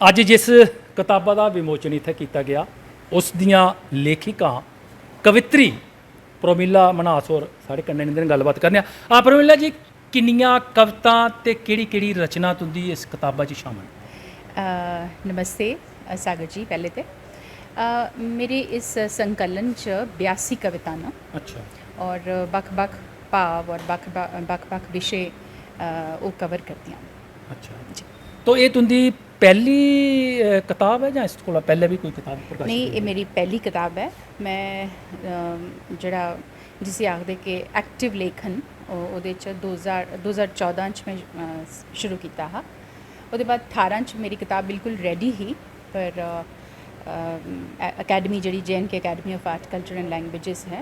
ਅੱਜ ਜਿਸ ਕਿਤਾਬਾਂ ਦਾ ਵਿਮੋਚਨ ਇੱਥੇ ਕੀਤਾ ਗਿਆ ਉਸ ਦੀਆਂ ਲੇਖਿਕਾ ਕਵਿੱਤਰੀ ਪ੍ਰੋਮਿਲਾ ਮਨਹਾਸ ਔਰ ਸਾਡੇ ਕੰਨੇ ਨੇ ਗੱਲਬਾਤ ਕਰਨੇ ਆ ਪ੍ਰੋਮਿਲਾ ਜੀ ਕਿੰਨੀਆਂ ਕਵਿਤਾ ਤੇ ਕਿਹੜੀ ਕਿਹੜੀ ਰਚਨਾ ਤੁੰਦੀ ਇਸ ਕਿਤਾਬਾਂ 'ਚ ਸ਼ਾਮਲ? नमस्ते सागर जी पहले तो मेरे इस संकलन च 82 कविता न अच्छा और बख-बख भाव और बख-बख विषय वो कवर करती हैं। अच्छा जी तो ये तुंदी पहली किताब है या इस कोला पहले भी कोई किताब प्रकाशित नहीं, हुई ये है? मेरी पहली किताब है। मैं जड़ा जिसे आखदे कि एक्टिव लेखन ਉਹਦੇ 'ਚ 2014 ਚ मैं शुरू किया हा। ਉਹਦੇ बाद 18 ਚ मेरी किताब बिल्कुल रेडी ही पर अकैडमी जी JNK academy of art culture and languages है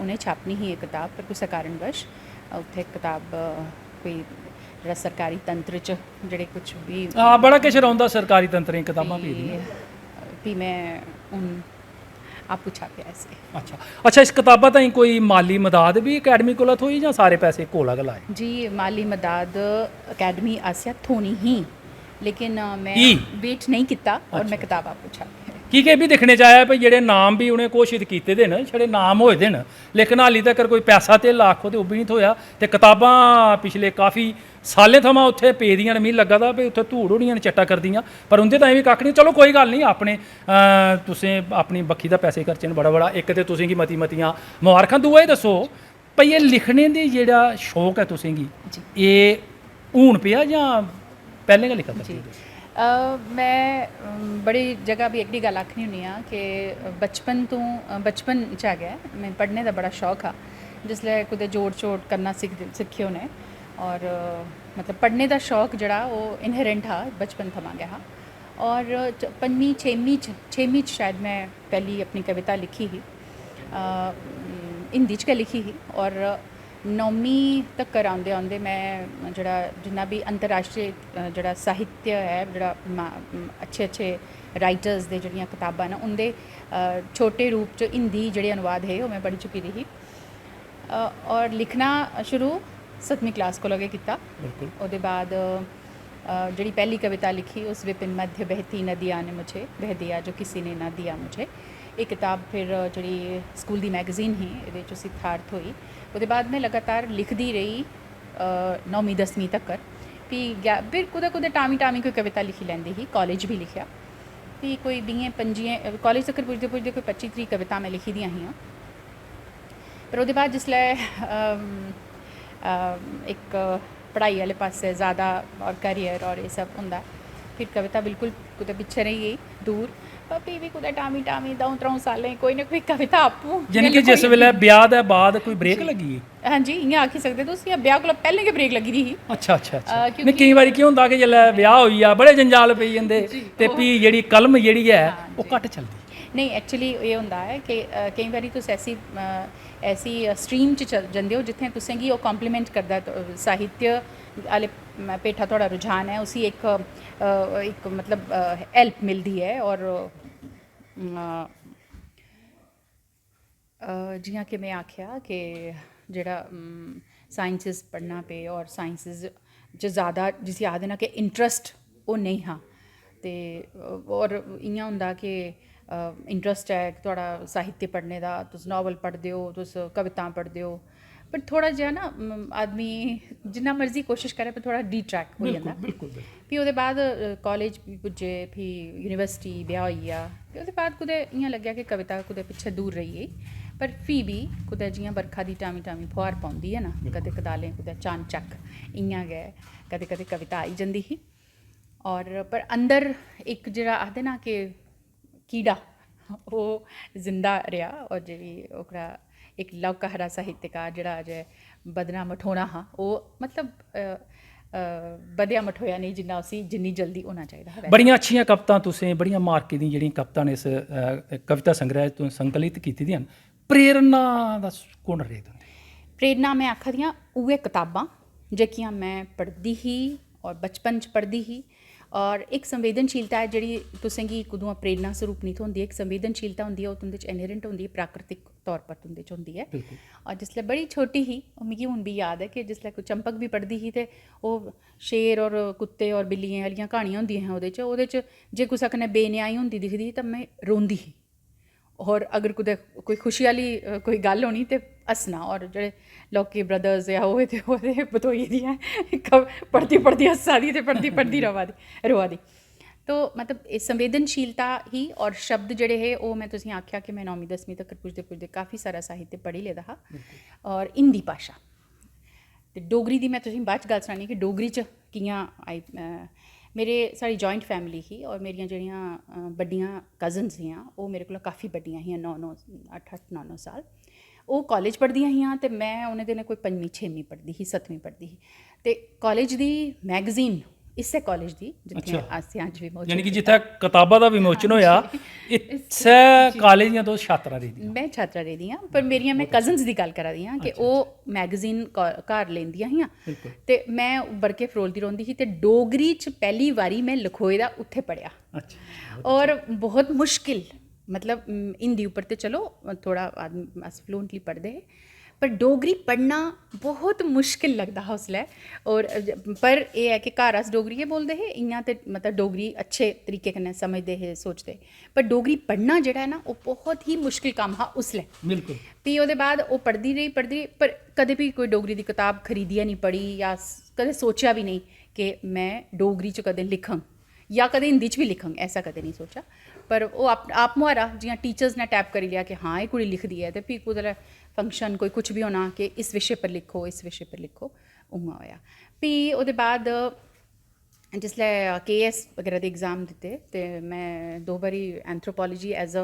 उन्हें छापनी ही है किताब पर कुछ कारणवश उत्थे किताब कोई जरा सरकारी तंत्र च जड़े कुछ भी बड़ा किश रौंदा सरकारी तंत्रें किताबां भी मैं हूँ आपू छापया ऐसे। अच्छा अच्छा इस किताबां ताईं कोई माली मदद भी अकैडमी कोला थोई या सारे पैसे कोला गलाए? जी माली मदद अकैडमी आसिया थोनी ही लेकिन मैं वेट नहीं किया और मैं किताब आपको छापी है। की भी दिखने च आया भाई जेडे नाम भी उन्हें घोषित किए दे न छड़े नाम होए दे न लेकिन हाली तक कोई पैसा ते लाखो तो भी नहीं थोया ते किताबां पिछले काफ़ी सालें थमां उत्थे पे दियां ने। मिगी लग्गा दा भाई उत्थे धूड़ होनियां ने चट्टा कर दियां पर उंदे ताईं भी कक्ख नहीं। चलो कोई गल नहीं अपने तुसें अपनी बक्खी दा पैसे खर्चे न बड़ा एक ते तुसें गी मती मतियां मुबारखां। दूआ एह् दस्सो भाई ये लिखने दी जेह्ड़ा शौक है तुसें गी एह् हून पेआ जां पैह्लें गै लिखा करदे हो? मैं बड़ी जगह भी एक गल आखनी होनी हाँ कि बचपन च आ गया मैं पढ़ने का बड़ा शौक हा जिसलै कुदै जोड़ छोड़ करना सिक्खे होने और मतलब पढ़ने का शौक जड़ा वो इनहेरेंट हा बचपन थमां गया हा। और 5वीं 6वीं शायद मैं पहली अपनी कविता लिखी ही हिंदी च गै लिखी ही और 9वीं तक आंदे आंदे मैं जड़ा जिन्ना भी अंतरराष्ट्रीय जड़ा साहित्य है जड़ा अच्छे अच्छे राइटर्स दे जड़ियां किताबां न उनके छोटे रूप च हिंदी जड़े अनुवाद है वो मैं पढ़ी चुकी दी ही और लिखना शुरू 7वीं क्लास को लगे किया। उसके बाद जड़ी पहली कविता लिखी उस विपिन मध्य बहती नदियाँ ने मुझे बह दिया जो किसी ने ना दिया मुझे। ये किताब फिर जड़ी स्कूल दी मैगजीन ही ये सिद्धार्थ हुई। उसके बाद मैं लगातार लिखती रही 9वीं 10वीं तक फिर कुदै टामी कोई कविता लिखी लैंदी ही। कॉलेज भी लिखा भी कोई 20-25 कॉलेज तक पुजदे पुजदे कोई 25-30 कविता मैं लिखी दियां हियां। पर उसके बाद जिसलै एक पढ़ाई वाले पासे ज़्यादा और करियर और ये सब होंदा फिर कविता बिल्कुल कुदै पिछे रही गई दूर। भी कुदै टामी 2-3 सालें कोई ना कोई कविता आपू यानी कि जिस वेले ब्याह दे बाद कोई ब्रेक लगी है? हाँ जी इ'यां आखी सकदे तुस या ब्याह कोला पैह्लें गै ब्रेक लगी दी ही। अच्छा अच्छा अच्छा नहीं केईं बारी केह् होंदा कि जेल्लै ब्याह होई जा बड़े जंजाल पेई जंदे ते फ्ही जेह्ड़ी कलम जेह्ड़ी है ओह् घट्ट चलदी। नहीं एक्चुअली ये होंदा है कि केईं बारी तुस ऐसी स्ट्रीम च जंदे हो जित्थें तुसें गी ओह् कॉम्पलीमेंट करदा साहित्य आह्ले पेठा थोड़ा रुझान है उसी एक मतलब हेल्प मिलती है। और जियां कि मैं आख्या कि जेह्ड़ा साइंसिस पढ़ना पे और साइंसिस च ज़्यादा जिसी आखदे ना कि इंटरस्ट ओह् नहीं हा ते और इ'यां होंदा कि इंटरस्ट है थोड़ा साहित्य पढ़ने का तुस नावल पढ़दे हो तुस कवितां पढ़दे हो पर थोड़ा जिहा ना आदमी जिन्ना मर्जी कोशिश करे पर थोड़ा डिट्रैक्ट हो जाता। फ्ही ओह्दे बाद कॉलेज पुज्जे फ्ही यूनिवर्सिटी ब्याह होई गेआ उसदे बाद कुदै इ'यां लग्गेआ कि कविता कुदै पिच्छे दूर रही गेई पर फ्ही भी कुदै जियां बरखा दी टामी फुहार पौंदी है ना कदें कदालें कुदै चानचक इ'यां गै कदें कविता आई जंदी ही। और पर अंदर एक जेह्ड़ा आखदे ना कि कीड़ा ओह् जिंदा रेहा और जेह्ड़ी ओकरा एक लौहका साहित्यकार जेह्ड़ा अजय बदना मठोना हा ओह् मतलब बधेआ मठोया नहीं जिन्ना उसी जिन्नी जल्दी होना चाहिए। बड़ियां अच्छियां कवितां तुसें बड़ियां मार्कें दी जेह्ड़ियां कवितां ने इस कविता संग्रह तुसें संकलित कीती दियां न। प्रेरणा दा कुण रेह् तुंदी? प्रेरणा मैं आखा दियां उ'ऐ कताबां जेह्कियां मैं पढ़दी ही और बचपन च पढ़दी ही और एक संवेदनशीलता है जिहड़ी तुसें गी कुदुआं प्रेरणा स्वरूप नहीं थ्होंदी, एक संवेदनशीलता होंदी है, ओह् तुंदे च इनहेरेंट होंदी है, प्राकृतिक तौर पर तुंदे च होंदी है। और जिसलै बड़ी छोटी ही, मिगी हुण भी याद है कि जिसलै कोई चंपक भी पढ़दी ही ते ओह् शेर और कुत्ते और बिल्लियें आह्लियां क्हानियां होंदियां हियां ओह्दे च जे कुसै कन्नै बेन्यायी होंदी दिखदी ही तां मैं रोंदी ही, और अगर कुदै कोई खुशी आह्ली कोई गल्ल होनी ते हस्सना, और जेह्ड़े लौह्के ब्रदर्स या ओह् ते ओह्दे बतोई दियां पढ़दी पढ़दी हस्सा दी ते पढ़दी पढ़दी रोआ दी। तो मतलब एह् संवेदनशीलता ही, और शब्द जेह्ड़े हे ओह् मैं तुसें आखेआ कि मैं 9वीं 10वीं तक पुजदे पुजदे काफ़ी सारा साहित्य पढ़ी लेदा हा। और हिंदी भाशा ते डोगरी दी मैं तुसें बाद च गल्ल सनानी कि डोगरी च कि'यां आई। मेरे साढ़ी जॉइंट फैमिली ही, और मेरियां जेह्ड़ियां बड्डियां कज़न्स हियां ओह् मेरे कोला काफ़ी बड्डियां हियां, 8-9 साल। ओह् कॉलेज पढ़दियां हियां ते मैं उ'नें दिनें कोई 5वीं 6वीं पढ़दी ही, 7वीं पढ़दी ही। ते कॉलेज दी मैगज़ीन इस्सै कॉलेज दी जित्थै अस अज्ज भी मौजूद, यानी कि जित्थै कताबां दा विमोचन होया इत्थै कॉलेज दियां तुस छात्रा रेह्दियां। मैं छात्रा रेह्दी आं, पर मेरियां मैं कज़न्स दी गल्ल करा दी आं कि ओह् मैगज़ीन घर लेंदियां हियां ते मैं बरके फरोलदी रौंह्दी ही। ते डोगरी च पैह्ली बारी मैं लखोए दा उत्थै पढ़ेआ, और बहुत मुश्किल, मतलब हिंदी उप्पर ते चलो थोड़ा अस फ्लुएंटली पढ़दे हे, पर डोगरी पढ़ना बहुत मुश्किल लगदा हा उसलै। और पर एह् है कि घर अस डोगरी गै बोलदे हे, इ'यां ते मतलब डोगरी अच्छे तरीके कन्नै समझदे हे, सोचदे, पर डोगरी पढ़ना जेह्ड़ा है ना ओह् बहुत ही मुश्किल कम्म हा उसलै। बिल्कुल। फ्ही ओह्दे बाद ओह् पढ़दी रेही, पर कदें भी कोई डोगरी दी कताब खरीदियै नहीं पढ़ी, या कदें सोचेआ भी नहीं कि मैं डोगरी च कदें लिखङ या कदें हिंदी च भी लिखङ, ऐसा कदें नहीं सोचा। पर ओह् आप मुहारा जियां टीचर्स ने टैप करी लिया कि हाँ एह् कुड़ी लिखदी है, ते फ्ही कुदै फंक्शन कोई कुछ भी होना कि इस विशे पर लिखो, इस विशे पर लिखो, उ'आं होया। फ्ही ओह्दे बाद जिसलै KS बगैरा दे एग्ज़ाम दित्ते ते मैं 2 बारी एंथ्रोपोलॉजी एज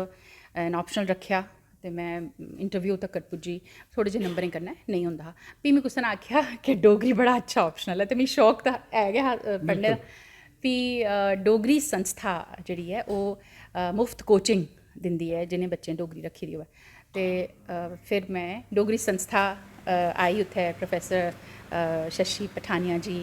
एन ऑप्शनल रक्खेआ, ते मैं इंटरव्यू तक्कर पुज्जी, थोड़े जे नंबरें कन्नै नेईं होंदा हा। फ्ही मैं कुसै ने आखेआ कि डोगरी बड़ा अच्छा ऑप्शनल है, ते मिगी शौक तां है गै हा पढ़ने दा। फ्ही डोगरी संस्था जेह्ड़ी है ओह् मुफ्त कोचिंग दिंदी है जिनें बच्चें डोगरी रक्खी दी होऐ, ते फिर मैं डोगरी संस्था आई, उत्थै प्रोफैसर शशि पठानिया जी,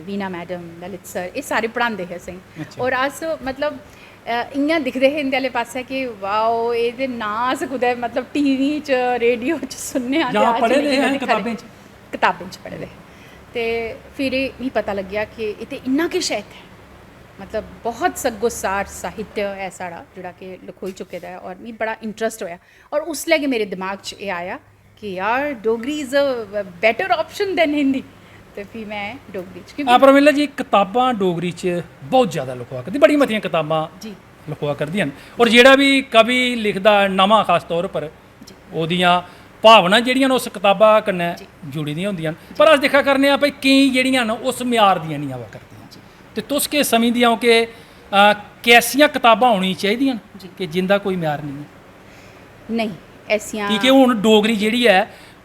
वीना मैडम, ललित सर, एह् सारे पढ़ांदे हे असेंगी। और अस मतलब इ'यां दिखदे हे इंदे आह्ले पास्सै कि वाओ एह् ते नां अस कुदै मतलब टीवी च रेडियो च सुनने आं, पढ़े दे हे कताबें च पढ़े दे। ते फिर मिगी पता लग्गेआ कि एह् ते इन्ना किश है इत्थै, मतलब बहुत सग्गोसार साहित्य है साढ़ा जेह्ड़ा कि लखोई चुके दा है, और मिगी बड़ा इंटरस्ट होया। और उसलै गै मेरे दिमाग च एह् आया कि यार Dogri is a better option then Hindi, ते फ्ही मैं डोगरी च क्योंकि परमिला जी कताबां डोगरी च बहुत ज़्यादा लखोआ करदी, बड़ी मतियां कताबां जी लखोआ करदियां न। और जेह्ड़ा भी कवि लिखदा नमां खास तौर पर ओह्दियां भावना जेह्ड़ियां न उस कताबा कन्नै जुड़ी दियां होंदियां न, पर अस दिक्खा करने आं भाई केईं जेह्ड़ियां न उस म्यार दियां निं आवा करदियां। ते तुस केह् समझदियां हो कि कैसियां कताबां होनी चाहिदियां न कि जिंदा कोई म्यार नहीं है? नहीं ऐसियां, कि हून डोगरी जेह्ड़ी है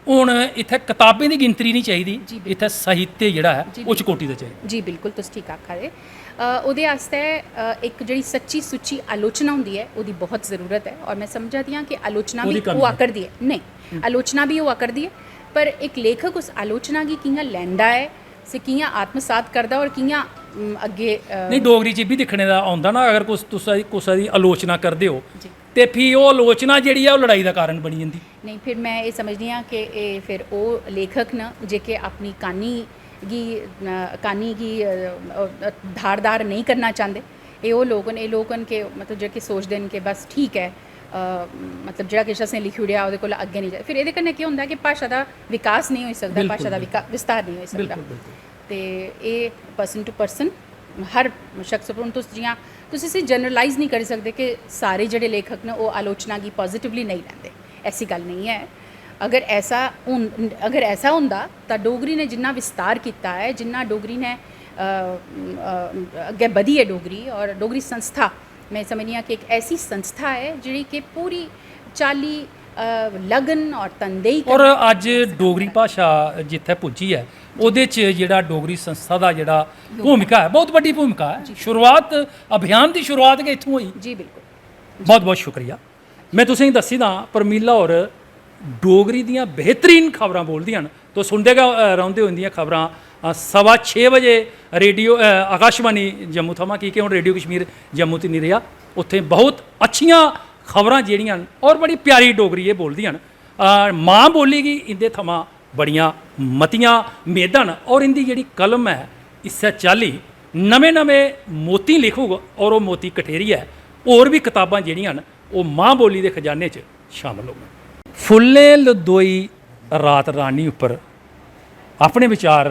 हून इत्थै कताबें दी गिनतरी नहीं चाहिदी, इत्थै साहित्य जेह्ड़ा है उच्च कोटि दा चाहिदा। जी बिल्कुल, तुस ठीक आखा दे। ओह्दे आस्तै इक जेह्ड़ी सच्ची सुच्ची आलोचना होंदी है ओह्दी बहुत ज़रूरत है, और मैं समझा दी आं कि आलोचना भी होआ करदी है। नहीं, आलोचना भी होआ करदी है, पर एक लेखक उस आलोचना गी कि'यां लैंदा है, से कि'यां आत्मसात करदा और कि'यां अग्गे नहीं डोगरी च भी दिक्खने दा औंदा ना, अगर तुस कुसै दी आलोचना करदे हो ते फ्ही ओह् आलोचना जेह्ड़ी है ओह् लड़ाई दा कारण बनी जंदी। नहीं, फिर मैं एह् समझनी आं कि एह् फिर ओह् लेखक न जेह्के अपनी क्हानी गी धारदार नहीं करना चांह्दे। एह् ओह् लोग न कि मतलब जेह्के सोचदे न कि बस ठीक है, मतलब जेह्ड़ा किश असें लिखी ओड़ेआ ओह्दे कोला अग्गें नहीं जाए। फिर एह्दे कन्नै केह् होंदा कि भाशा दा विकास नहीं होई सकदा, भाशा दा विस्तार नहीं होई सकदा। ते एह् पर्सन टू पर्सन हर शख्स उप्पर, हून तुस जियां तुस इसी जनरलाइज नहीं करी सकदे कि सारे जेह्ड़े लेखक न ओह् आलोचना गी पॉजिटिवली नेईं लैंदे, ऐसी गल्ल नहीं है। अगर ऐसा होंदा तां डोगरी ने जिन्ना विस्तार कीता है, जिन्ना डोगरी ने अग्गें बधी है डोगरी, और डोगरी संस्था मैं समझनी आं कि एक ऐसी संस्था है जेह्ड़ी कि पूरी चाल्ली लगन और तनदेही, और अज्ज डोगरी भाशा जित्थै पुज्जी है ओह्दे च जेह्ड़ा डोगरी संस्था दा जेह्ड़ा भूमिका है बहुत बड्डी भूमिका है। शुरुआत अभियान दी शुरुआत गै इत्थूं होई। जी बिल्कुल, बहुत बहुत शुक्रिया। मैं तुसेंगी दस्सी दां परमीला होर डोगरी दियां बेहतरीन खबरां बोलदियां न, तुस सुनदे गै रौंह्दे हो इंदियां खबरां 6:15 ਵਜੇ ਰੇਡੀਓ ਆਕਾਸ਼ਵਾਣੀ ਜੰਮੂ ਥਮਾਂ ਕਿ ਹੁਣ ਰੇਡੀਓ ਕਸ਼ਮੀਰ ਜੰਮੂ ਤੇ ਨਹੀਂ ਰਿਹਾ, ਉੱਥੇ ਬਹੁਤ ਅੱਛੀਆਂ ਖਬਰਾਂ ਜਿਹੜੀਆਂ ਔਰ ਬੜੀ ਪਿਆਰੀ ਡੋਗਰੀ ਇਹ ਬੋਲਦੀਆਂ ਮਾਂ ਬੋਲੀ गी इंदे थमां बड़ियां मतियां मेदन और इंदी जेह्ड़ी कलम है इस्सै चाल्ली नमें नमें मोती लिखूगा और वो मोती कठेरी है होर भी किताबां जेह्ड़ियां न वो मां बोली दे खजाने च शामिल होगन। फुल्ले लदोई रात रानी उप्पर अपने विचार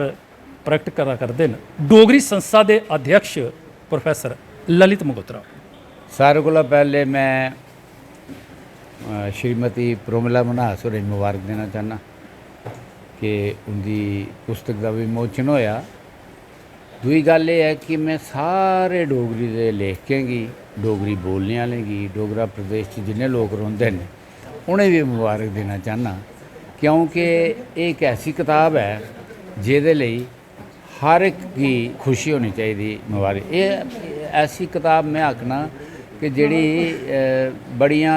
प्रगट करा करदे न डोगरी संस्था दे अध्यक्ष प्रोफैसर ललित मंगोत्रा। सारे कोला पहले मैं श्रीमती प्रोमिला मन्हास होरें मुबारक देना चाहना कि उनकी पुस्तक का विमोचन होया। दूई गल ये है कि मैं सारे डोगरी के लेखकें गी, डोगरी बोलने वाले गी, डोगरा प्रदेश च जिन्ने लोग रौंदे न उन्हें भी मुबारक देना चाहना, क्योंकि एक ऐसी किताब है जिहदे लई हर एक की खुशी होनी चाहिए। मुबारक ये ऐसी किताब मैं आखना कि जिहड़ी बड़ियां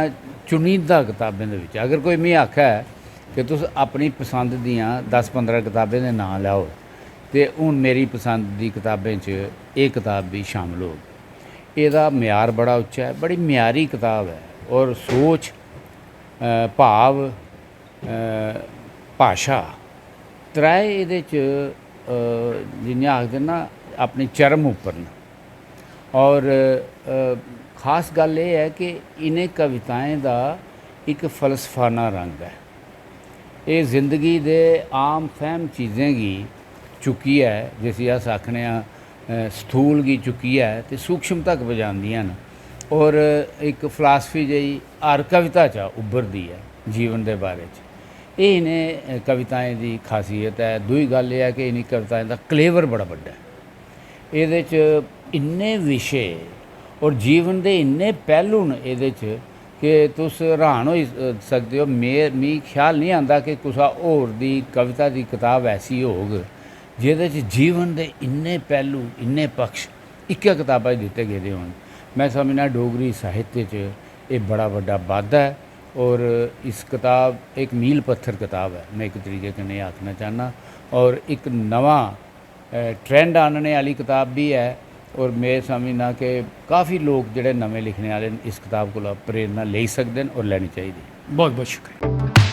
चुनिंदा किताबें दे विच अगर कोई मिगी आखै कि तुस अपनी पसंद दियां 10-15 किताबें दे नाम लैओ तो हुण मेरी पसंद दी किताबें च ये किताब भी शामिल होगी। एहदा म्यार बड़ा उच्चा है, बड़ी म्यारी किताब है और सोच भाव भाशा त्रै एहदे च जि'यां आखदे ना अपनी चरम उप्पर न। और खास गल ये है कि इन्हें कविताएं का एक फलसफाना रंग है। ये जिंदगी दे आम फहम चीज़ें गी चुकी है, जिसी अस आखने स्थूल गी चुकी है तो सूक्ष्म तक पजांदियां न और एक फिलासफी जी हर कविता चा उभरदी है जीवन के बारे च। ये इन्हें कविताएं की खासियत है। दूई गल ये है कि इन्हीं कविताएं का क्लेवर बड़ा बड़ा है। ये इन्ने विषय और जीवन के इन्ने पहलू न ये कि तुस हैरान हो सकते हो। मी ख्याल नहीं आता कि कुसा होर दी कविता की किताब ऐसी होग जिहदे च जीवन के इन्ने पहलू इन्ने पक्ष इक्कै किताबा च दिते गेदे होण। मैं समझना डोगरी साहित्य च ये बड़ा बड़ा बाधा है और इस किताब एक मील पत्थर किताब है, मैं एक तरीके कन्नै आखना चाहना। और एक नवा ट्रेंड आनने वाली किताब भी है और मैं समझना कि काफ़ी लोग जिहड़े नवे लिखने वाले इस किताब को प्रेरणा ले सकते हैं और लेनी चाहिए। बहुत बहुत शुक्रिया।